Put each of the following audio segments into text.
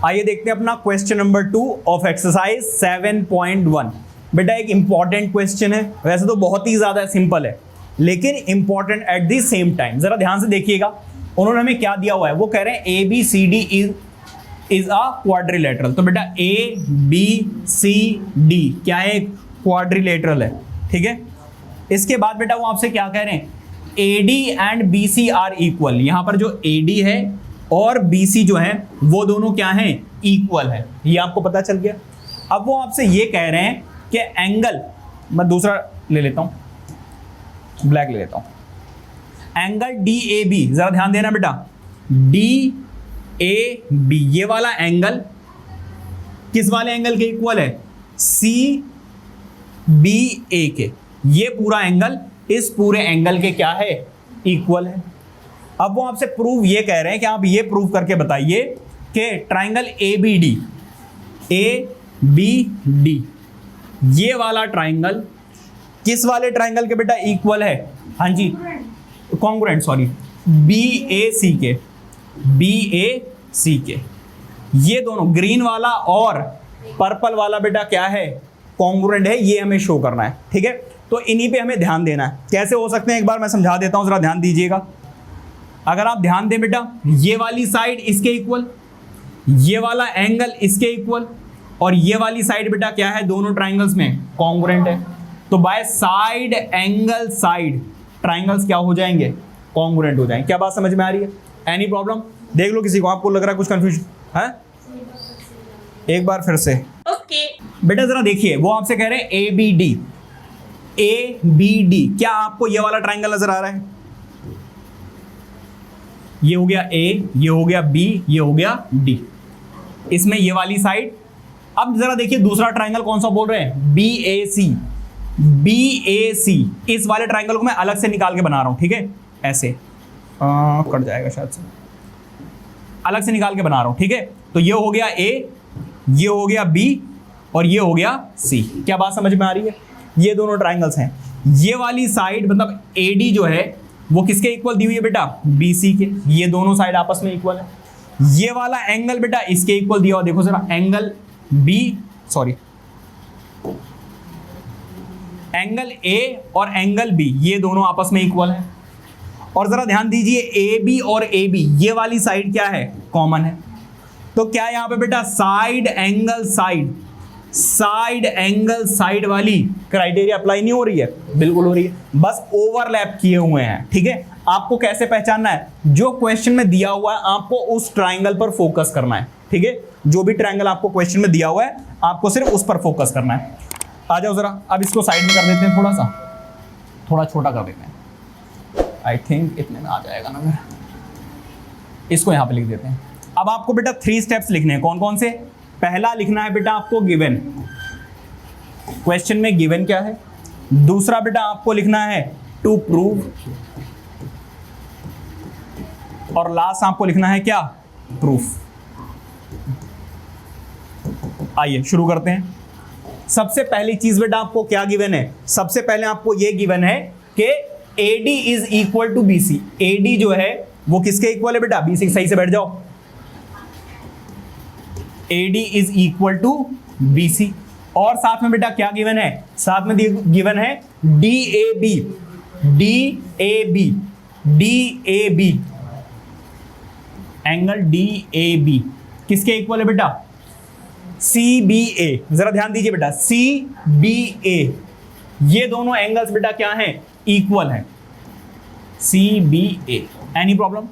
आइए देखते हैं अपना क्वेश्चन नंबर 2 ऑफ एक्सरसाइज 7.1। बेटा एक इंपॉर्टेंट क्वेश्चन है, वैसे तो बहुत ही ज्यादा सिंपल है लेकिन important at the same time. जरा ध्यान से देखिएगा, उन्होंने हमें क्या दिया हुआ है, वो कह रहे हैं A B C D is a quadrilateral. तो बेटा ए बी सी डी क्या है, क्वाड्रिलेटरल है, ठीक है। इसके बाद बेटा वो आपसे क्या कह रहे हैं, AD and BC are equal. यहां पर जो AD है और BC जो है वो दोनों क्या हैं, इक्वल है, ये आपको पता चल गया। अब वो आपसे ये कह रहे हैं कि एंगल, मैं दूसरा ले लेता हूं, ब्लैक ले लेता हूं, एंगल DAB, जरा ध्यान देना बेटा, DAB ये वाला एंगल किस वाले एंगल के इक्वल है, CBA के। ये पूरा एंगल इस पूरे एंगल के क्या है, इक्वल है। अब वो आपसे प्रूव ये कह रहे हैं कि आप ये प्रूव करके बताइए कि ट्राइंगल ABD ये वाला ट्राइंगल किस वाले ट्राइंगल के बेटा इक्वल है, हाँ जी कॉन्ग्रुएंट, सॉरी BAC के। ये दोनों ग्रीन वाला और पर्पल वाला बेटा क्या है, कॉन्ग्रुएंट है, ये हमें शो करना है, ठीक है। तो इन्हीं पे हमें ध्यान देना है। कैसे हो सकते हैं एक बार मैं समझा देता हूं, जरा ध्यान दीजिएगा। अगर आप ध्यान दें बेटा, ये वाली साइड इसके इक्वल, ये वाला एंगल इसके इक्वल, और ये वाली साइड बेटा क्या है, दोनों ट्राइंगल्स में कॉन्ग्रुएंट है। तो by side angle side triangles क्या हो जाएंगे, कॉन्ग्रुएंट हो जाएंगे। क्या बात समझ में आ रही है, एनी प्रॉब्लम? देख लो किसी को, आपको लग रहा है कुछ कंफ्यूजन है, एक बार फिर से ओके बेटा जरा देखिए, वो आपसे कह रहे हैं ABD। क्या आपको ये वाला ट्राइंगल नजर आ रहा है, ये हो गया A, ये हो गया B, ये हो गया D, इसमें ये वाली साइड। अब जरा देखिए दूसरा ट्राइंगल कौन सा बोल रहे हैं, BAC। इस वाले ट्राइंगल को मैं अलग से निकाल के बना रहा हूं, ठीक है, ऐसे कट जाएगा शायद से, अलग से निकाल के बना रहा हूं, ठीक है। तो ये हो गया A, ये हो गया B और ये हो गया C। क्या बात समझ में आ रही है, ये दोनों ट्राइंगल्स हैं। ये वाली साइड मतलब AD जो है वो किसके इक्वल दी हुई है बेटा, BC के। ये दोनों साइड आपस में इक्वल है। ये वाला एंगल बेटा इसके इक्वल दिया हुआ, देखो जरा, एंगल A और एंगल B ये दोनों आपस में इक्वल है। और जरा ध्यान दीजिए, AB और AB ये वाली साइड क्या है, कॉमन है। तो क्या यहां पे बेटा साइड एंगल साइड वाली क्राइटेरिया अप्लाई नहीं हो रही है, बिल्कुल हो रही है, बस ओवरलैप किए हुए हैं, ठीक है। आपको कैसे पहचानना है, जो क्वेश्चन में दिया हुआ है आपको उस ट्राइंगल पर फोकस करना है, ठीक है। जो भी ट्राइंगल आपको क्वेश्चन में दिया हुआ है आपको सिर्फ उस पर फोकस करना है। आ जाओ जरा, अब इसको साइड में कर देते हैं, थोड़ा छोटा कर देते हैं, आई थिंक इतने में आ जाएगा ना, मेरा इसको यहां पे लिख देते हैं। अब आपको बेटा 3 स्टेप्स लिखने हैं, कौन कौन से। पहला लिखना है बेटा आपको गिवन, क्वेश्चन में गिवन क्या है। दूसरा बेटा आपको लिखना है टू प्रूव, और लास्ट आपको लिखना है क्या, प्रूफ। आइए शुरू करते हैं। सबसे पहली चीज बेटा आपको क्या गिवन है, सबसे पहले आपको यह गिवन है कि AD is equal to BC। AD जो है वो किसके इक्वल है बेटा, BC। सही से बैठ जाओ, AD is equal to BC। और साथ में बेटा क्या गिवन है, साथ में गिवन है DAB एंगल DAB किसके इक्वल है बेटा, CBA। जरा ध्यान दीजिए बेटा, CBA ये दोनों एंगल्स बेटा क्या हैं, इक्वल है, CBA। Any problem?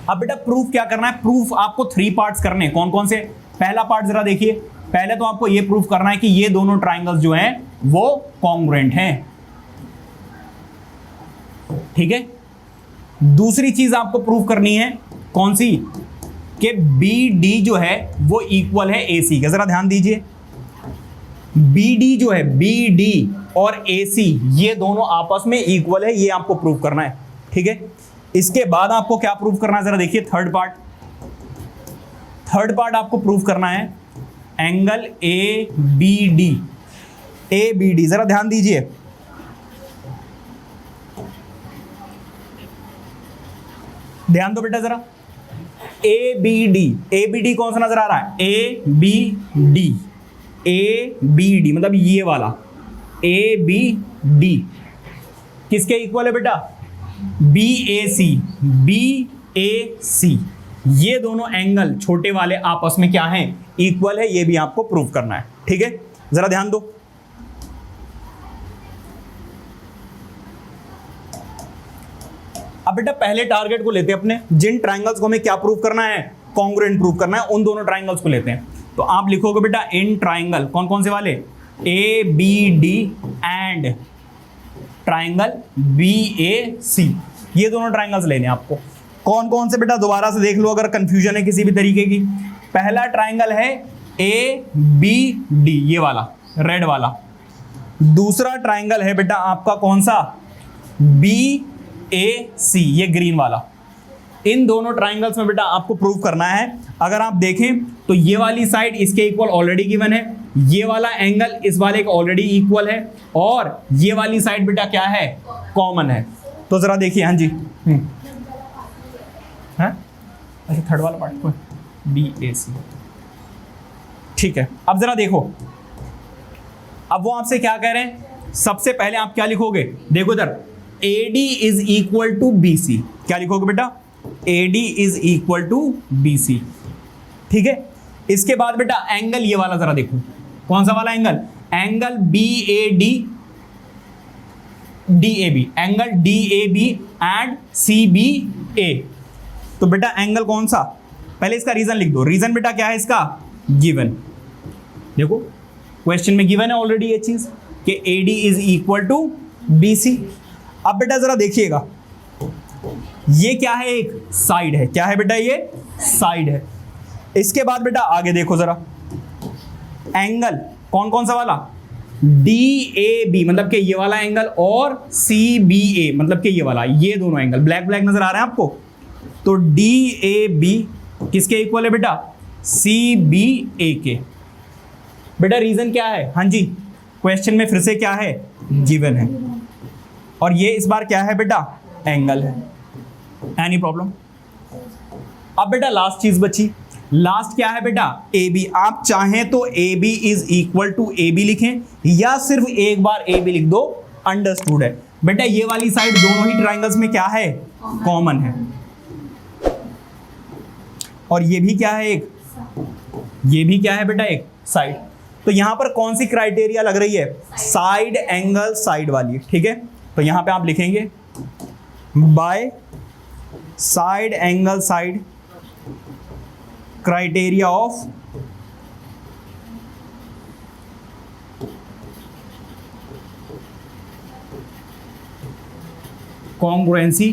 अब बेटा प्रूफ क्या करना है, प्रूफ आपको 3 पार्ट्स करने हैं। कौन कौन से, पहला पार्ट जरा देखिए, पहले तो आपको यह प्रूफ करना है कि ये दोनों ट्राइंगल्स जो हैं वो कॉन्ग्रुएंट हैं, ठीक है। दूसरी चीज आपको प्रूफ करनी है, कौन सी, कि BD जो है वो इक्वल है AC के। जरा ध्यान दीजिए, BD जो है, BD और AC ये दोनों आपस में इक्वल है, ये आपको प्रूव करना है, ठीक है। इसके बाद आपको क्या प्रूव करना है, जरा देखिए थर्ड पार्ट आपको प्रूव करना है एंगल ABD। जरा ध्यान दीजिए, ध्यान दो बेटा जरा, ए बी डी कौन सा नजर आ रहा है? ए बी डी मतलब ये वाला ए बी डी किसके इक्वल है बेटा? बी ए सी ये दोनों एंगल छोटे वाले आपस में क्या हैं? इक्वल है। ये भी आपको प्रूव करना है। ठीक है, जरा ध्यान दो। अब बेटा पहले टारगेट को लेते हैं अपने, जिन ट्राइंगल्स को हमें क्या प्रूव करना है? कॉन्ग्रुएंट प्रूव करना है, उन दोनों ट्राइंगल्स को लेते हैं। तो आप लिखोगे बेटा इन ट्राइंगल, कौन कौन से वाले? A B D and triangle B A C, ये दोनों ट्राइंगल्स लेने हैं आपको। कौन कौन से बेटा? दोबारा से देख लो अगर कंफ्यूजन है किसी भी तरीके की। पहला ट्राइंगल है ए बी डी, ये वाला रेड वाला। दूसरा ट्राइंगल है बेटा आपका कौन सा? बी ए सी, ये ग्रीन वाला। इन दोनों ट्राइंगल्स में बेटा आपको प्रूव करना है। अगर आप देखें तो ये वाली साइड इसके इक्वल ऑलरेडी गिवन है, ये वाला एंगल इस वाले का ऑलरेडी इक्वल है, और ये वाली साइड बेटा क्या है? कॉमन है। तो जरा देखिए, हाँ जी है? अच्छा थर्ड वाला पार्ट बी ए सी, ठीक है। अब जरा देखो, अब वो आपसे क्या कह रहे हैं? सबसे पहले आप क्या लिखोगे? देखो इधर AD is equal to BC, क्या लिखोगे बेटा? AD is equal to BC, ठीक है। इसके बाद बेटा एंगल ये वाला जरा देखो, कौन सा वाला angle? Angle BAD DAB, angle DAB and CBA। तो बेटा एंगल कौन सा? पहले इसका रीजन लिख दो। रीजन बेटा क्या है इसका? गिवन। देखो क्वेश्चन में गिवन है ऑलरेडी ये चीज कि AD is equal to BC। अब बेटा जरा देखिएगा, ये क्या है? एक साइड है। क्या है बेटा? ये साइड है। इसके बाद बेटा आगे देखो जरा, एंगल कौन कौन सा वाला? DAB मतलब कि ये वाला एंगल, और CBA मतलब कि ये वाला, ये दोनों एंगल ब्लैक ब्लैक नजर आ रहे हैं आपको। तो DAB किसके इक्वल है बेटा? CBA के। बेटा रीजन क्या है? हाँ जी, क्वेश्चन में फिर से क्या है? गिवन है। और ये इस बार क्या है बेटा? एंगल है। Any problem? अब बेटा लास्ट चीज बची। लास्ट क्या है बेटा? AB। आप चाहें तो AB is equal to AB लिखें, या सिर्फ एक बार AB लिख दो, अंडरस्टूड है। बेटा ये वाली साइड दोनों ही ट्राइंगल्स में क्या है? कॉमन है। और ये भी क्या है? एक, ये भी क्या है बेटा? एक साइड। तो यहां पर कौन सी क्राइटेरिया लग रही है? साइड एंगल साइड वाली, ठीक है। तो यहां पे आप लिखेंगे by side angle side criteria of congruency.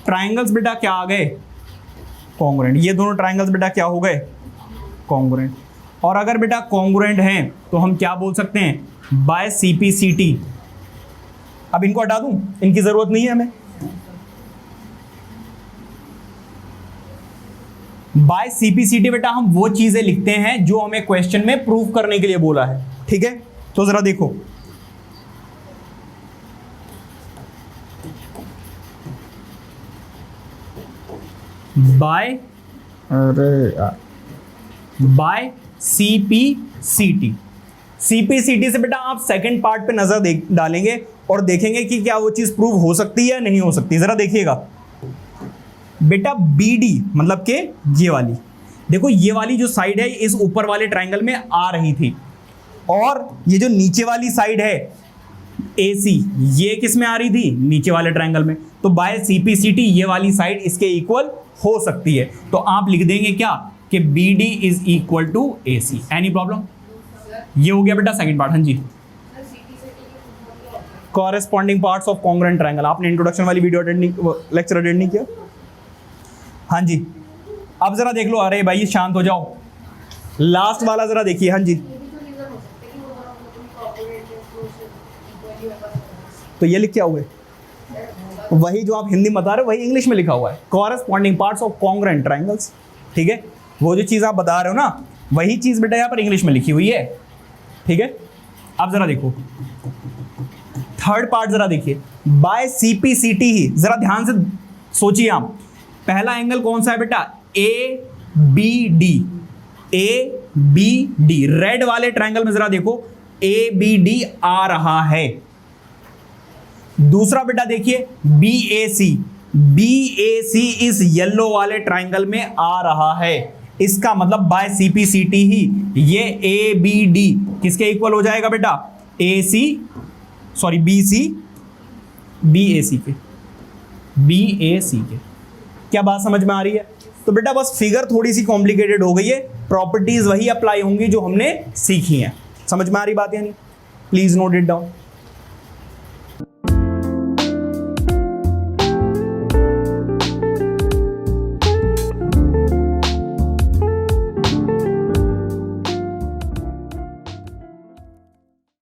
Triangles बेटा क्या आ गए? कॉन्ग्रुएंट। ये दोनों ट्राइंगल्स बेटा क्या हो गए? कॉन्ग्रुएंट। और अगर बेटा कॉन्ग्रुएंट हैं तो हम क्या बोल सकते हैं? By CPCT। अब इनको हटा दूं, इनकी जरूरत नहीं है हमें। बाय CPCT बेटा हम वो चीजें लिखते हैं जो हमें क्वेश्चन में प्रूव करने के लिए बोला है, ठीक है। तो जरा देखो, बाय CPCT। CPCT से बेटा आप सेकंड पार्ट पे नजर डालेंगे और देखेंगे कि क्या वो चीज प्रूव हो सकती है या नहीं हो सकती। जरा देखिएगा बेटा, BD मतलब के ये वाली, देखो ये वाली जो साइड है इस ऊपर वाले ट्राइंगल में आ रही थी, और ये जो नीचे वाली साइड है AC, ये किस में आ रही थी? नीचे वाले ट्राइंगल में। तो बाय CPCT ये वाली साइड इसके इक्वल हो सकती है। तो आप लिख देंगे क्या? कि BD is equal to AC। Any problem? ये हो गया बेटा सेकंड पार्ट। हाँ जी, corresponding parts of congruent triangle. आपने इंट्रोडक्शन वाली वीडियो लेक्चर अटेंड नहीं किया? हाँ जी। अब जरा देख लो, अरे भाई शांत हो जाओ, लास्ट वाला जरा देखिए। हाँ जी, तो ये लिख क्या हुआ है? वही जो आप हिंदी में बता रहे हो वही इंग्लिश में लिखा हुआ है, corresponding parts of congruent triangles, ठीक है। वो जो चीज आप बता रहे हो ना, वही चीज बेटा यहाँ पर इंग्लिश में लिखी हुई है, ठीक है। अब जरा देखो थर्ड पार्ट, जरा देखिए बाय CPCT ही। जरा ध्यान से सोचिए आप, पहला एंगल कौन सा है बेटा? B D, A B D, red वाले ट्रायंगल में जरा देखो ए बी डी आ रहा है। दूसरा बेटा देखिए B A C, B A सी इस येलो वाले ट्रायंगल में आ रहा है। इसका मतलब बाय सीपीसीटी ही ये ए बी डी किसके इक्वल हो जाएगा बेटा, ए सी sorry B C, B A सी के, बी ए सी के। क्या बात समझ में आ रही है? तो बेटा बस फिगर थोड़ी सी कॉम्प्लिकेटेड हो गई है, प्रॉपर्टीज वही अप्लाई होंगी जो हमने सीखी हैं। समझ में आ रही बात या नहीं? Please note it down.